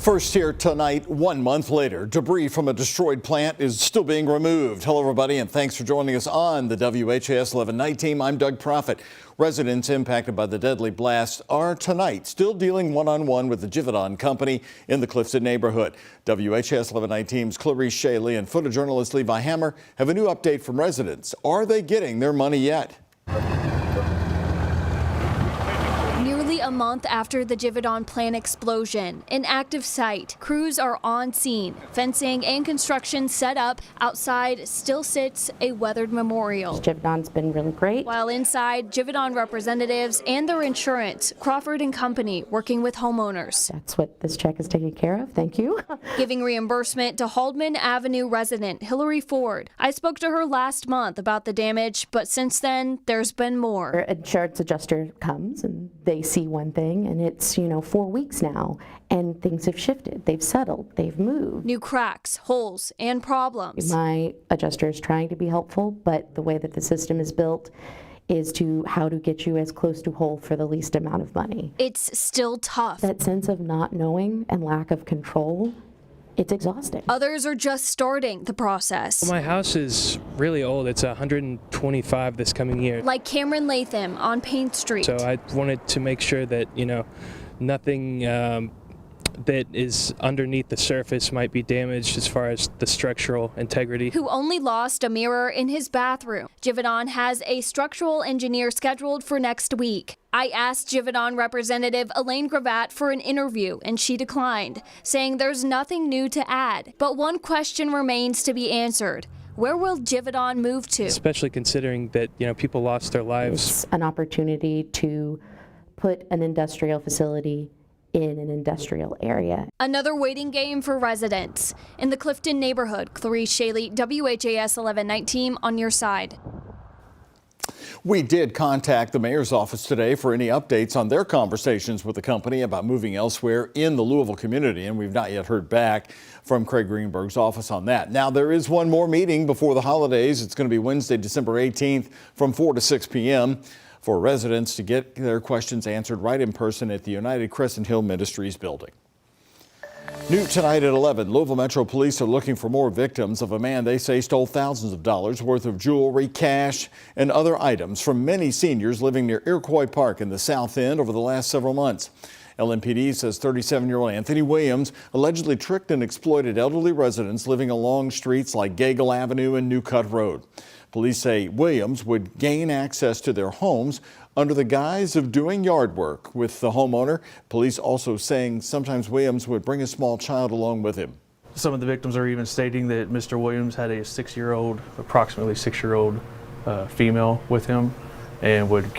First here tonight, 1 month later, debris from a destroyed plant is still being removed. Hello, everybody, and thanks for joining us on the WHAS 11 night team. I'm Doug Proffitt. Residents impacted by the deadly blast are tonight still dealing one-on-one with the Jeffboat company in the Clifton neighborhood. WHAS 11 night team's Clarice Shaley and photojournalist Levi Hammer have a new update from residents. Are they getting their money yet? Nearly a month after the Jeffboat plant explosion, an active site. Crews are on scene. Fencing and construction set up. Outside still sits a weathered memorial. Jeffboat's been really great. While inside, Jeffboat representatives and their insurance, Crawford and Company, working with homeowners. That's what this check is taking care of. Thank you. Giving reimbursement to Haldeman Avenue resident Hillary Ford. I spoke to her last month about the damage, but since then, there's been more. Our insurance adjuster comes and they see one thing, and it's 4 weeks now, and things have shifted. They've settled. They've moved. New cracks, holes, and problems. My adjuster is trying to be helpful, but the way that the system is built is to how to get you as close to whole for the least amount of money. It's still tough. That sense of not knowing and lack of control, it's exhausting. Others are just starting the process. My house is really old. It's 125 this coming year. Like Cameron Latham on Payne Street. So I wanted to make sure that, nothing that is underneath the surface might be damaged as far as the structural integrity. Who only lost a mirror in his bathroom. Jeffboat has a structural engineer scheduled for next week. I asked Jeffboat representative Elaine Gravatt for an interview, and she declined, saying there's nothing new to add. But one question remains to be answered. Where will Jeffboat move to? Especially considering that, people lost their lives. It's an opportunity to put an industrial facility in an industrial area. Another waiting game for residents. In the Clifton neighborhood, Clarice Shaley, WHAS 11 night team on your side. We did contact the mayor's office today for any updates on their conversations with the company about moving elsewhere in the Louisville community, and we've not yet heard back from Craig Greenberg's office on that. Now, there is one more meeting before the holidays. It's going to be Wednesday, December 18th from 4 to 6 p.m. for residents to get their questions answered right in person at the United Crescent Hill Ministries building. New tonight at 11, Louisville Metro Police are looking for more victims of a man they say stole thousands of dollars worth of jewelry, cash, and other items from many seniors living near Iroquois Park in the South End over the last several months. LMPD says 37-year-old Anthony Williams allegedly tricked and exploited elderly residents living along streets like Gagel Avenue and New Cut Road. Police say Williams would gain access to their homes under the guise of doing yard work with the homeowner. Police also saying sometimes Williams would bring a small child along with him. Some of the victims are even stating that Mr. Williams had a approximately 6-year-old female with him, and would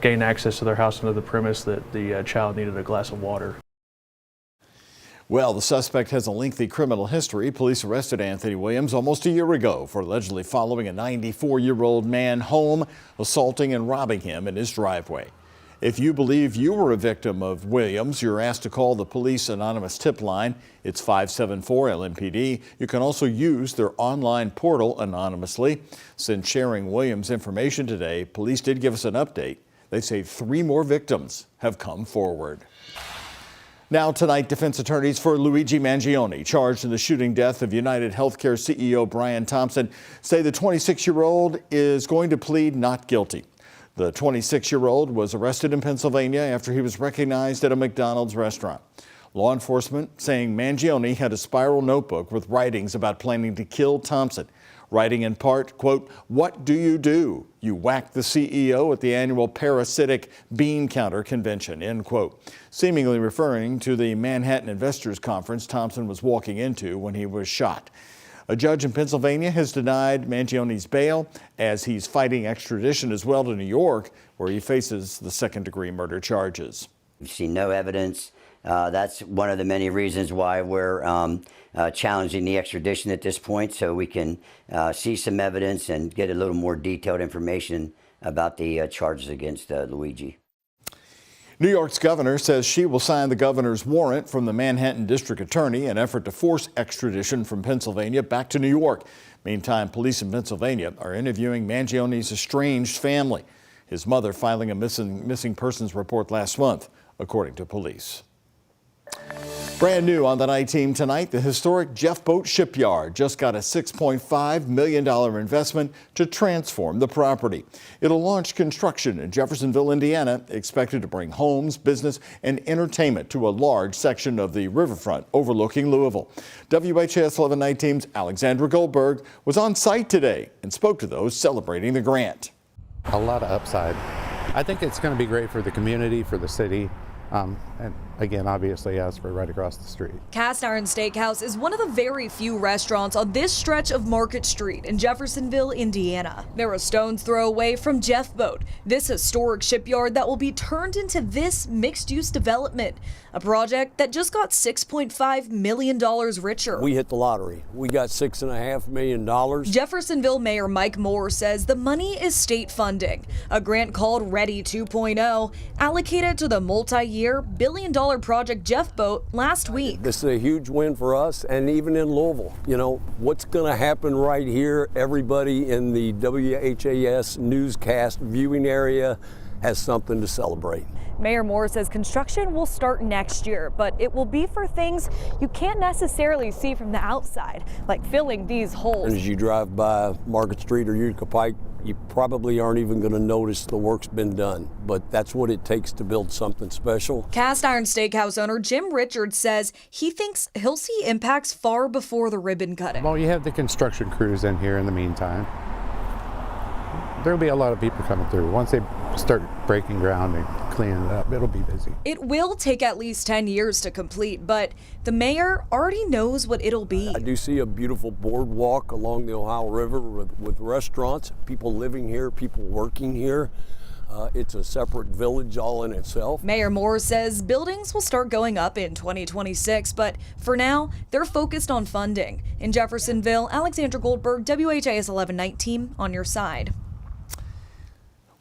gain access to their house under the premise that the child needed a glass of water. Well, the suspect has a lengthy criminal history. Police arrested Anthony Williams almost a year ago for allegedly following a 94-year-old man home, assaulting and robbing him in his driveway. If you believe you were a victim of Williams, you're asked to call the police anonymous tip line. It's 574-LMPD. You can also use their online portal anonymously. Since sharing Williams' information today, police did give us an update. They say 3 more victims have come forward. Now tonight, defense attorneys for Luigi Mangione, charged in the shooting death of United Healthcare CEO Brian Thompson, say the 26-year-old is going to plead not guilty. The 26-year-old was arrested in Pennsylvania after he was recognized at a McDonald's restaurant. Law enforcement saying Mangione had a spiral notebook with writings about planning to kill Thompson, writing in part, quote, "What do? You whacked the CEO at the annual parasitic bean counter convention," end quote. Seemingly referring to the Manhattan Investors Conference Thompson was walking into when he was shot. A judge in Pennsylvania has denied Mangione's bail as he's fighting extradition as well to New York, where he faces the second-degree murder charges. We've seen no evidence. That's one of the many reasons why we're challenging the extradition at this point, so we can see some evidence and get a little more detailed information about the charges against Luigi. New York's governor says she will sign the governor's warrant from the Manhattan district attorney in an effort to force extradition from Pennsylvania back to New York. Meantime, police in Pennsylvania are interviewing Mangione's estranged family, his mother filing a missing persons report last month, according to police. Brand new on the night team tonight, the historic Jeffboat shipyard just got a $6.5 million investment to transform the property. It'll launch construction in Jeffersonville, Indiana, expected to bring homes, business, and entertainment to a large section of the riverfront overlooking Louisville. WHAS 11 night team's Alexandra Goldberg was on site today and spoke to those celebrating the grant. A lot of upside. I think it's going to be great for the community, for the city. And again, obviously, as for right across the street. Cast Iron Steakhouse is one of the very few restaurants on this stretch of Market Street in Jeffersonville, Indiana. They're a stone's throw away from Jeffboat, this historic shipyard that will be turned into this mixed-use development, a project that just got $6.5 million richer. We hit the lottery. We got $6.5 million. Jeffersonville Mayor Mike Moore says the money is state funding, a grant called Ready 2.0, allocated to the multi-year billion-dollar project Jeffboat last week. This is a huge win for us, and even in Louisville. You know, what's going to happen right here, everybody in the WHAS newscast viewing area has something to celebrate. Mayor Moore says construction will start next year, but it will be for things you can't necessarily see from the outside, like filling these holes. And as you drive by Market Street or Utica Pike, you probably aren't even going to notice the work's been done, but that's what it takes to build something special. Cast Iron Steakhouse owner Jim Richards says he thinks he'll see impacts far before the ribbon cutting. Well, you have the construction crews in here in the meantime. There'll be a lot of people coming through. Once they start breaking ground and cleaning it up, it'll be busy. It will take at least 10 years to complete, but the mayor already knows what it'll be. I do see a beautiful boardwalk along the Ohio River with restaurants, people living here, people working here. It's a separate village all in itself. Mayor Moore says buildings will start going up in 2026, but for now, they're focused on funding. In Jeffersonville, Alexandra Goldberg, WHAS 11 night team on your side.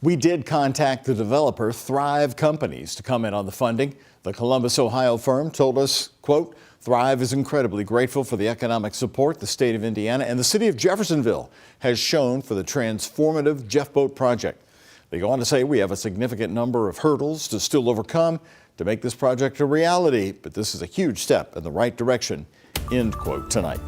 We did contact the developer Thrive Companies to comment on the funding. The Columbus, Ohio firm told us, quote, Thrive is incredibly grateful for the economic support the state of Indiana and the city of Jeffersonville has shown for the transformative Jeffboat project. They go on to say we have a significant number of hurdles to still overcome to make this project a reality, but this is a huge step in the right direction, end quote, tonight.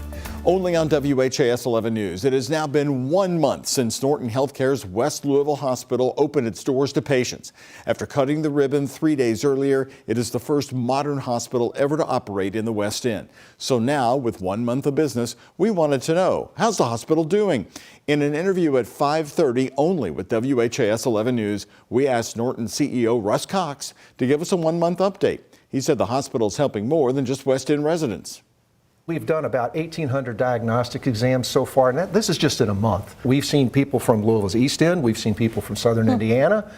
Only on WHAS 11 News. It has now been 1 month since Norton Healthcare's West Louisville Hospital opened its doors to patients. After cutting the ribbon 3 days earlier, it is the first modern hospital ever to operate in the West End. So now, with 1 month of business, we wanted to know, how's the hospital doing? In an interview at 5:30 only with WHAS 11 News, we asked Norton CEO Russ Cox to give us a 1 month update. He said the hospital is helping more than just West End residents. We've done about 1,800 diagnostic exams so far, and this is just in a month. We've seen people from Louisville's East End, we've seen people from Southern Indiana,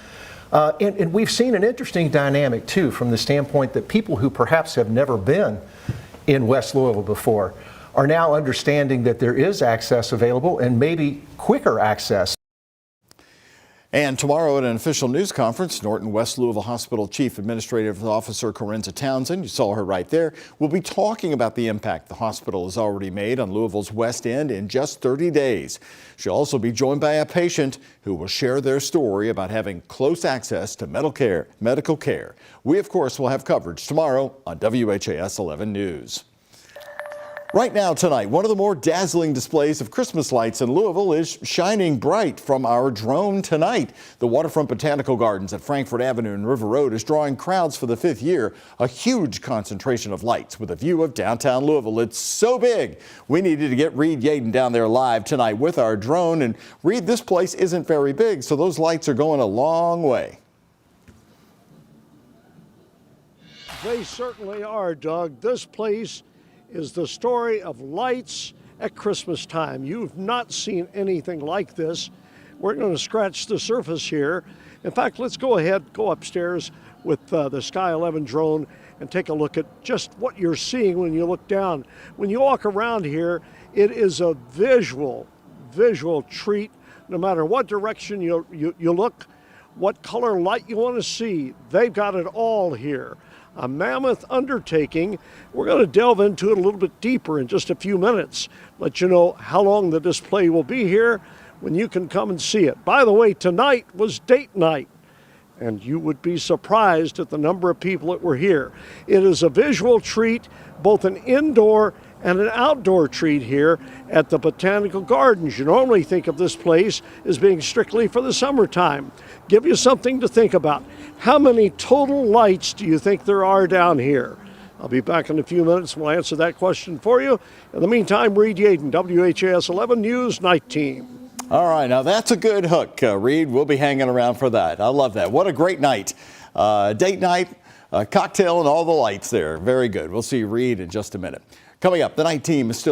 and we've seen an interesting dynamic too from the standpoint that people who perhaps have never been in West Louisville before are now understanding that there is access available and maybe quicker access. And tomorrow at an official news conference, Norton West Louisville Hospital Chief Administrative Officer Corinza Townsend, you saw her right there, will be talking about the impact the hospital has already made on Louisville's West End in just 30 days. She'll also be joined by a patient who will share their story about having close access to medical care. We, of course, will have coverage tomorrow on WHAS 11 News. Right now tonight, one of the more dazzling displays of Christmas lights in Louisville is shining bright from our drone tonight. The waterfront Botanical Gardens at Frankfort Avenue and River Road is drawing crowds for the 5th year. A huge concentration of lights with a view of downtown Louisville. It's so big, we needed to get Reed Yaden down there live tonight with our drone. And Reed, this place isn't very big, so those lights are going a long way. They certainly are, Doug. This place is the story of lights at Christmas time. You've not seen anything like this. We're going to scratch the surface here. In fact, let's go ahead, go upstairs with the Sky 11 drone and take a look at just what you're seeing when you look down. When you walk around here, it is a visual treat. No matter what direction you look, what color light you want to see, they've got it all here. A mammoth undertaking. We're going to delve into it a little bit deeper in just a few minutes. Let you know how long the display will be here when you can come and see it. By the way, tonight was date night. and you would be surprised at the number of people that were here. It is a visual treat, both an indoor and an outdoor treat here at the Botanical Gardens. You normally think of this place as being strictly for the summertime. Give you something to think about. How many total lights do you think there are down here? I'll be back in a few minutes and we'll answer that question for you. In the meantime, Reed Yaden, WHAS 11 News Night Team. All right, now that's a good hook, Reed. We'll be hanging around for that. I love that. What a great night. Date night, cocktail, and all the lights there. Very good. We'll see Reed in just a minute. Coming up, the night team is still